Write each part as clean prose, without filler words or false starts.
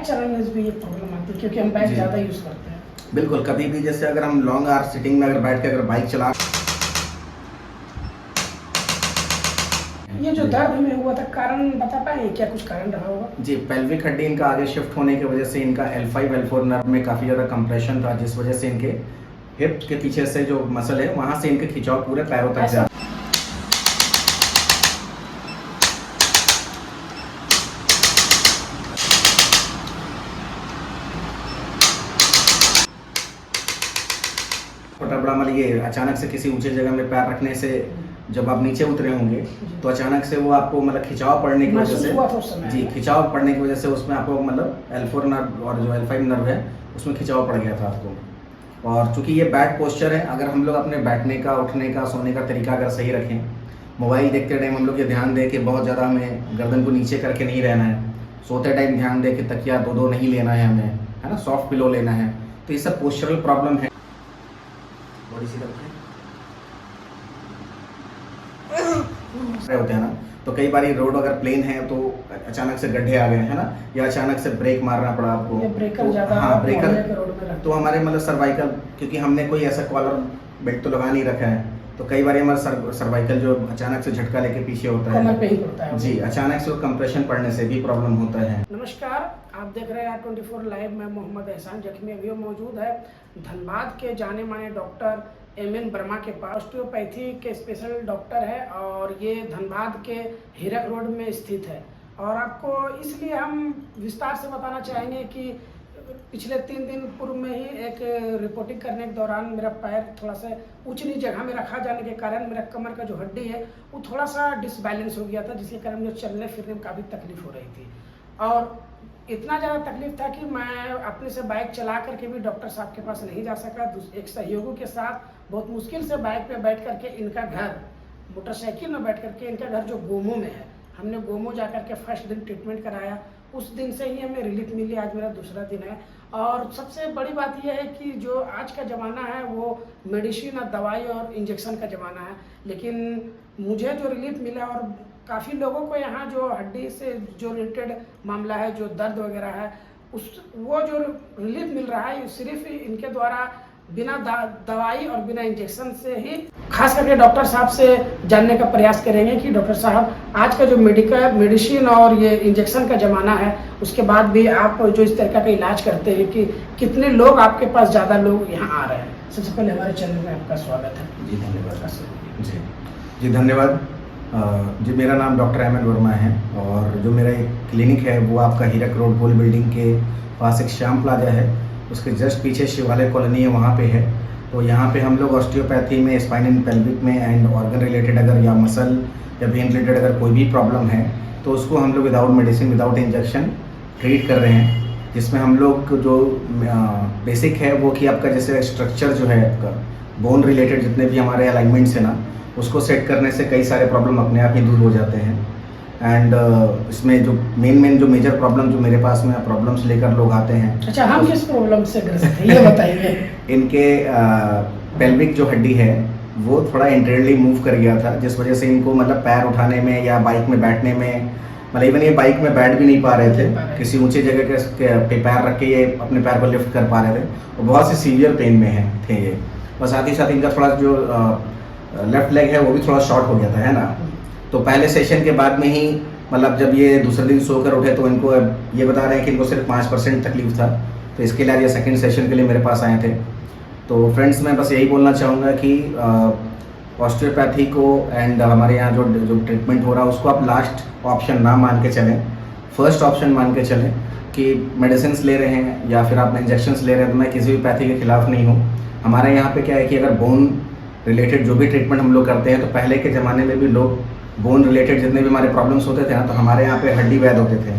चलाने में भी ये प्रॉब्लम आती है क्योंकि हम बाइक ज़्यादा यूज़ करते हैं। बिल्कुल, कभी भी जैसे अगर हम लॉन्ग आवर सिटिंग में अगर बैठ के अगर बाइक चला, ये जो दर्द हमें हुआ था कारण बता पाएंगे क्या, कुछ कारण रहा होगा? जी, पेल्विक हड्डी इनका आगे शिफ्ट होने की वजह से इनका L5 L4 नर्व में काफ़ी ज़्यादा कंप्रेशन था, जिस वजह से इनके हिप के पीछे से जो मसल है वहाँ से इनके खिंचाव पूरे पैरों तक जाता है। छोटा बड़ा मतलब ये अचानक से किसी ऊंचे जगह में पैर रखने से जब आप नीचे उतरे होंगे तो अचानक से वो आपको मतलब खिंचाव पड़ने की वजह से, जी खिंचाव पड़ने की वजह से उसमें आपको मतलब L4 नर्व और जो L5 नर्व है उसमें खिंचाव पड़ गया था आपको। और चूंकि ये बैड पोस्चर है, अगर हम लोग अपने बैठने का, उठने का, सोने का तरीका अगर सही रखें, मोबाइल देखते टाइम हम लोग ये ध्यान दें कि बहुत ज़्यादा हमें गर्दन को नीचे करके नहीं रहना है, सोते टाइम ध्यान दें कि तकिया दो नहीं लेना है हमें, है ना, सॉफ्ट पिलो लेना है। तो ये सब पोस्चरल प्रॉब्लम है। बॉडी सीधा होते हैं ना, तो कई बार रोड अगर प्लेन है तो अचानक से गड्ढे आ गए, है ना, या अचानक से ब्रेक मारना पड़ा आपको, ब्रेकर ज़्यादा, हाँ ब्रेकर, तो हमारे मतलब सर्वाइकल, क्योंकि हमने कोई ऐसा कॉलर बेल्ट तो लगा नहीं रखा है, तो कई बार हमारा सर्वाइकल जो अचानक से झटका लेके पीछे होता है, कमर पे ही पड़ता है जी, अचानक से कंप्रेशन पड़ने से भी प्रॉब्लम होता है। नमस्कार, आप देख रहे हैं R24 लाइव में मोहम्मद एहसान जख्मी। अभी मौजूद है धनबाद के जाने माने डॉक्टर MN वर्मा के पास। ऑस्टियोपैथी के स्पेशल डॉक्टर है और ये धनबाद के हीरक रोड में स्थित है। और आपको इसलिए हम विस्तार से बताना चाहेंगे कि पिछले 3 दिन पूर्व में ही एक रिपोर्टिंग करने के दौरान मेरा पैर थोड़ा सा ऊंची नीची जगह में रखा जाने के कारण मेरा कमर का जो हड्डी है वो थोड़ा सा डिसबैलेंस हो गया था, जिसके कारण मुझे चलने फिरने में काफ़ी तकलीफ हो रही थी। और इतना ज़्यादा तकलीफ था कि मैं अपने से बाइक चला करके भी डॉक्टर साहब के पास नहीं जा सका। एक सहयोगी के साथ बहुत मुश्किल से बाइक पे बैठ करके इनका घर, मोटरसाइकिल में बैठ करके इनका घर जो गोमो में है, हमने गोमो जा करके फर्स्ट दिन ट्रीटमेंट कराया। उस दिन से ही हमें रिलीफ मिली। आज मेरा दूसरा दिन है। और सबसे बड़ी बात यह है कि जो आज का ज़माना है वो मेडिसिन और दवाई और इंजेक्शन का ज़माना है, लेकिन मुझे जो रिलीफ मिला और काफ़ी लोगों को यहाँ जो हड्डी से जो रिलेटेड मामला है, जो दर्द वगैरह है, वो जो रिलीफ मिल रहा है सिर्फ इनके द्वारा बिना दवाई और बिना इंजेक्शन से ही। खास करके डॉक्टर साहब से जानने का प्रयास करेंगे कि डॉक्टर साहब, आज का जो मेडिसिन और ये इंजेक्शन का ज़माना है, उसके बाद भी आप जो इस तरह का इलाज करते हैं कि कितने लोग आपके पास, ज़्यादा लोग यहाँ आ रहे हैं। सबसे पहले हमारे चैनल में आपका स्वागत है। जी धन्यवाद। जी धन्यवाद। जी मेरा नाम डॉक्टर MN वर्मा है और जो मेरा एक क्लिनिक है वो आपका हीरक रोड बोल बिल्डिंग के पास एक श्याम प्लाजा है, उसके जस्ट पीछे शिवालय कॉलोनी है, वहाँ पे है। तो यहाँ पे हम लोग ऑस्टियोपैथी में, स्पाइन एंड पेल्विक में एंड ऑर्गन रिलेटेड अगर या मसल या वेन रिलेटेड अगर कोई भी प्रॉब्लम है तो उसको हम लोग without medicine, without injection treat कर रहे हैं। जिसमें हम लोग जो बेसिक है वो कि आपका जैसे स्ट्रक्चर जो है आपका बोन रिलेटेड जितने भी हमारे अलाइनमेंट्स है ना, उसको सेट करने से कई सारे प्रॉब्लम अपने आप ही दूर हो जाते हैं। एंड इसमें जो मेन जो मेजर प्रॉब्लम जो मेरे पास में प्रॉब्लम्स लेकर लोग आते हैं। अच्छा, हम किस प्रॉब्लम से ग्रस्त हैं ये बताइए। इनके पेल्विक जो हड्डी है वो थोड़ा इंटरनली मूव कर गया था, जिस वजह से इनको मतलब पैर उठाने में या बाइक में बैठने में, मतलब इवन ये बाइक में बैठ भी नहीं पा रहे थे, किसी ऊंचे जगह के पैर रख के ये अपने पैर को लिफ्ट कर पा रहे थे और बहुत सी सीवियर पेन में थे ये। और साथ ही साथ इनका थोड़ा जो लेफ्ट लेग है वो भी थोड़ा शॉर्ट हो गया था, है ना। तो पहले सेशन के बाद में ही मतलब जब ये दूसरे दिन सोकर उठे तो इनको ये बता रहे हैं कि इनको सिर्फ 5% तकलीफ था। तो इसके लिए ये सेकंड सेशन के लिए मेरे पास आए थे। तो फ्रेंड्स, मैं बस यही बोलना चाहूँगा कि ऑस्टियोपैथी को एंड हमारे यहाँ जो ट्रीटमेंट हो रहा है उसको आप लास्ट ऑप्शन ना मान के चलें, फर्स्ट ऑप्शन मान के चलें। कि मेडिसिन ले रहे हैं या फिर आप इंजेक्शंस ले रहे हैं तो मैं किसी भी पैथी के खिलाफ नहीं हूँ। हमारे यहाँ पे क्या है कि अगर बोन रिलेटेड जो भी ट्रीटमेंट हम लोग करते हैं तो पहले के ज़माने में भी लोग बोन रिलेटेड जितने भी हमारे प्रॉब्लम्स होते थे ना, तो हमारे यहाँ पे हड्डी वैद होते थे।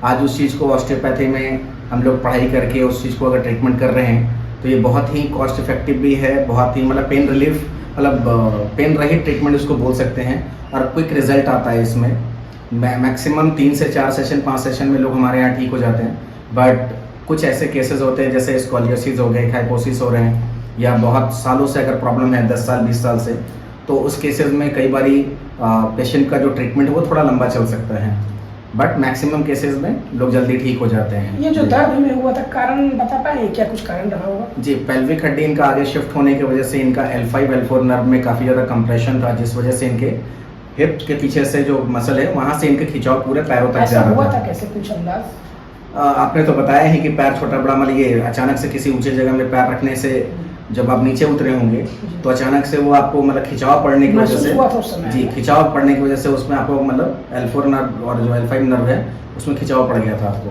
आज उस चीज़ को ऑस्टियोपैथी में हम लोग पढ़ाई करके उस चीज़ को अगर ट्रीटमेंट कर रहे हैं तो ये बहुत ही कॉस्ट इफेक्टिव भी है, बहुत ही मतलब पेन रिलीफ, मतलब पेन रहित ट्रीटमेंट इसको बोल सकते हैं और क्विक रिजल्ट आता है इसमें। मैक्सिमम 3 से 4 सेशन, 5 सेशन में लोग हमारे यहाँ ठीक हो जाते हैं। बट कुछ ऐसे केसेस होते हैं जैसे स्कॉलियोसिस हो गए, हाइपोसिस हो रहे हैं, या बहुत सालों से अगर प्रॉब्लम है 10 साल 20 साल से, तो उस केसेस में कई बारी पेशेंट का जो ट्रीटमेंट है वो थोड़ा लंबा चल सकता है। बट मैक्सिमम केसेस में लोग जल्दी ठीक हो जाते हैं। ये जो दर्द में हुआ था, कारण बता पाए क्या, कुछ कारण रहा होगा? जी, पेल्विक हड्डी इनका आगे शिफ्ट होने की वजह से इनका L5 L4 नर्व में काफ़ी ज़्यादा कंप्रेशन था, जिस वजह से इनके हिप के पीछे से जो मसल है वहाँ से इनके खिंचाव पूरे पैरों तक ऐसा जा रहा हुआ था। था कैसे, कुछ अंदाज? आपने तो बताया ही कि पैर छोटा बड़ा, मतलब ये अचानक से किसी ऊंचे जगह में पैर रखने से जब आप नीचे उतरे होंगे तो अचानक से वो आपको मतलब खिंचाव पड़ने की वजह महसूस से, हुआ था उस समय? जी, खिंचाव पड़ने की वजह से उसमें आपको मतलब L4 नर्व और जो L5 नर्व है उसमें खिंचाव पड़ गया था आपको।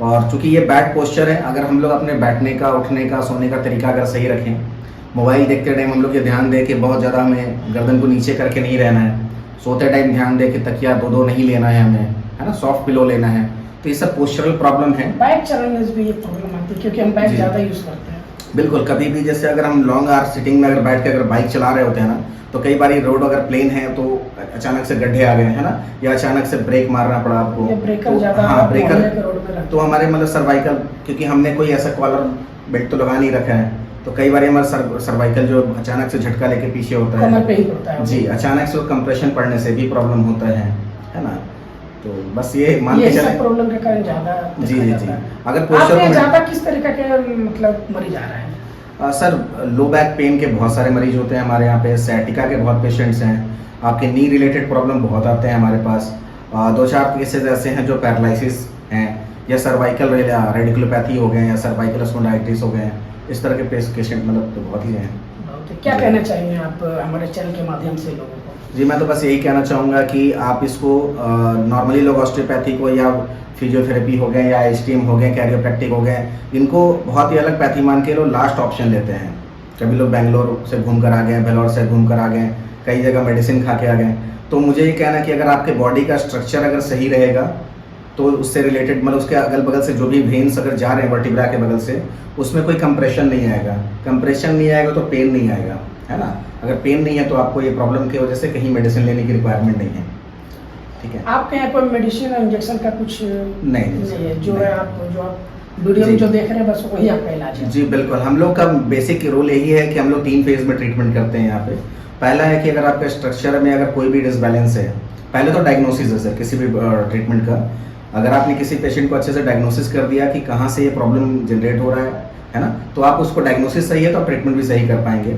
और चूंकि ये बैड पोस्चर है, अगर हम लोग अपने बैठने का, उठने का, सोने का तरीका अगर सही रखें, मोबाइल देखते टाइम हम लोग ये ध्यान दें कि बहुत ज़्यादा हमें गर्दन को नीचे करके नहीं रहना है, सोते टाइम ध्यान दें कि तकिया दो नहीं लेना है हमें, है ना, सॉफ्ट पिलो लेना है, तो ये सब पोस्चरल प्रॉब्लम है। बाइक चलाने से भी ये प्रॉब्लम आती है क्योंकि हम बाइक जी। ज़्यादा यूज़ करते हैं। बिल्कुल, कभी भी जैसे अगर हम लॉन्ग आवर सिटिंग में अगर बैठ के अगर बाइक चला रहे होते हैं ना, तो कई बार रोड अगर प्लेन है तो अचानक से गड्ढे आ गए, है ना, या अचानक से ब्रेक मारना पड़ा आपको, ये ब्रेकर तो, ज़्यादा हाँ, मोहल्ले ब्रेकर, के रोड में लगते तो हमारे मतलब सर्वाइकल, क्योंकि हमने कोई ऐसा कॉलर बेल्ट तो लगा नहीं रखा है, तो कई बार हमारा सर्वाइकल जो अचानक से झटका लेके पीछे होता कमर पे है, ही पड़ता है। जी, अचानक से वो कंप्रेशन पड़ने से भी प्रॉब्लम होता है ना। तो बस ये मान ये के सब चलें। प्रॉब्लम के कारण ज़्यादा जी देखा जी जाता जी, है। अगर आपके पोस्चर यहाँ में ज़्यादा किस तरीके के मतलब मरीज आ रहे हैं? सर, लो बैक पेन के बहुत सारे मरीज होते हैं हमारे यहाँ पे, सैटिका के बहुत पेशेंट्स हैं, आपके नी रिलेटेड प्रॉब्लम बहुत आते हैं हमारे पास, 2-4 केसेस ऐसे हैं जो पैरालिसिस हैं, या सर्वाइकल रेडिकुलोपैथी हो गए, या सर्वाइकल स्पॉन्डिलाइटिस हो गए, इस तरह के पेशेंट मतलब तो बहुत ही हैं। क्या कहना चाहेंगे आप हमारे चैनल के माध्यम से लोगों को? जी, मैं तो बस यही कहना चाहूँगा कि आप इसको नॉर्मली लोग ऑस्टियोपैथी को या फिजियोथेरेपी हो गए या एचटीएम हो गए, कैरियोप्रैक्टिक हो गए, इनको बहुत ही अलग पैथी मान के लोग लास्ट ऑप्शन लेते हैं। कभी लोग बेंगलोर से घूम कर आ गए, बेलोर से घूम कर आ गए, कई जगह मेडिसिन खा के आ गए। तो मुझे ये कहना कि अगर आपके बॉडी का स्ट्रक्चर अगर सही रहेगा तो उससे रिलेटेड मतलब उसके अगल बगल से जो भी वेन्स अगर जा रहे हैं वर्टिब्रा के बगल से, उसमें कोई कंप्रेशन नहीं आएगा। कंप्रेशन नहीं आएगा तो पेन नहीं आएगा, है ना। अगर पेन नहीं है तो आपको ये प्रॉब्लम की वजह से कहीं मेडिसिन लेने की रिक्वायरमेंट नहीं है। ठीक है, आपके यहाँ पर मेडिसिन और इंजेक्शन का कुछ नहीं है? जो है आप वीडियो में जो देख रहे हैं बस वही आपका इलाज है? जी बिल्कुल, हम लोग का बेसिक रोल यही है कि हम लोग 3 फेज में ट्रीटमेंट करते हैं यहाँ पे। पहला है कि अगर आपके स्ट्रक्चर में अगर कोई भी डिसबैलेंस है, पहले तो डायग्नोसिस है सर किसी भी ट्रीटमेंट का। अगर आपने किसी पेशेंट को अच्छे से डायग्नोसिस कर दिया कि कहाँ से ये प्रॉब्लम जनरेट हो रहा है ना, तो आप उसको डायग्नोसिस सही है तो आप ट्रीटमेंट भी सही कर पाएंगे।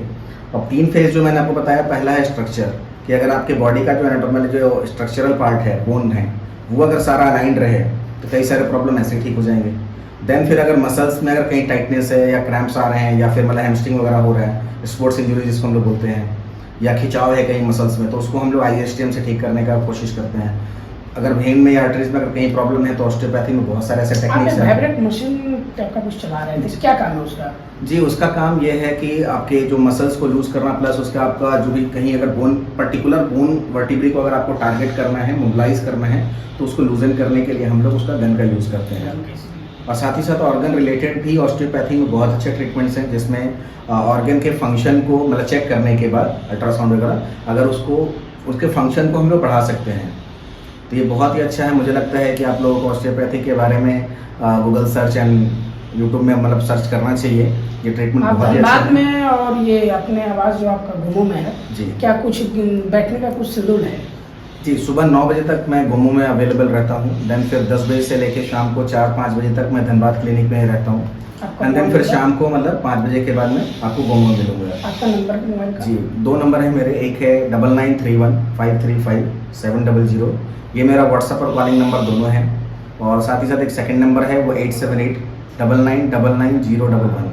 और 3 फेज जो मैंने आपको बताया, पहला है स्ट्रक्चर, कि अगर आपके बॉडी का जो एनाटोमिकल जो स्ट्रक्चरल पार्ट है, बोन है, वो अगर सारा अलाइंड रहे तो कई सारे प्रॉब्लम ऐसे ही ठीक हो जाएंगे। देन फिर अगर मसल्स में अगर कहीं टाइटनेस है या क्रैम्प्स आ रहे हैं या फिर मतलब हैमस्ट्रिंग वगैरह हो रहा है, स्पोर्ट्स इंजरी जिसको हम लोग बोलते हैं, या खिंचाव है कहीं मसल्स में, तो उसको हम लोग ISTM से ठीक करने का कोशिश करते हैं। अगर वेन में या आर्टरीज में अगर कहीं प्रॉब्लम है तो ऑस्टियोपैथी में बहुत सारे ऐसे टेक्निक्स हैं। वाइब्रेट मशीन टाइप का कुछ चला रहे थे, क्या काम है उसका? जी, उसका काम ये है कि आपके जो मसल्स को लूज करना, प्लस उसका आपका जो भी कहीं अगर बोन, पर्टिकुलर बोन वर्टिब्री को अगर आपको टारगेट करना है, मोबिलाइज करना है, तो उसको लूजन करने के लिए हम लोग उसका गन का यूज़ करते हैं। और साथ ही साथ ऑर्गन रिलेटेड भी ऑस्टियोपैथी में बहुत अच्छे ट्रीटमेंट्स हैं, जिसमें ऑर्गन के फंक्शन को मतलब चेक करने के बाद अल्ट्रासाउंड वगैरह, अगर उसको उसके फंक्शन को हम लोग बढ़ा सकते हैं, तो ये बहुत ही अच्छा है। मुझे लगता है कि आप लोगों को ऑस्टियोपैथी के बारे में गूगल सर्च एंड यूट्यूब में मतलब सर्च करना चाहिए। ये ट्रीटमेंट आप बहुत ही अच्छा धनबाद है। में, और ये अपने आवास जो आपका घुमू में है, जी क्या कुछ बैठने का कुछ शेड्यूल है? जी, सुबह 9 बजे तक मैं घुमू में अवेलेबल रहता हूँ। देन फिर 10 बजे से लेके शाम को 4-5 बजे तक मैं धनबाद क्लिनिक में ही रहता हूँ। आपका एंड देन फोन फिर नंबर? शाम को मतलब 5 बजे के बाद में आपको घुमू में मिलूंगा। आपका नंबर मोबाइल का? जी, 2 नंबर है मेरे, एक है 9931535700, ये मेरा व्हाट्सएप और कॉलिंग नंबर दोनों हैं। और साथ ही साथ एक सेकंड नंबर है, वो 87899999011।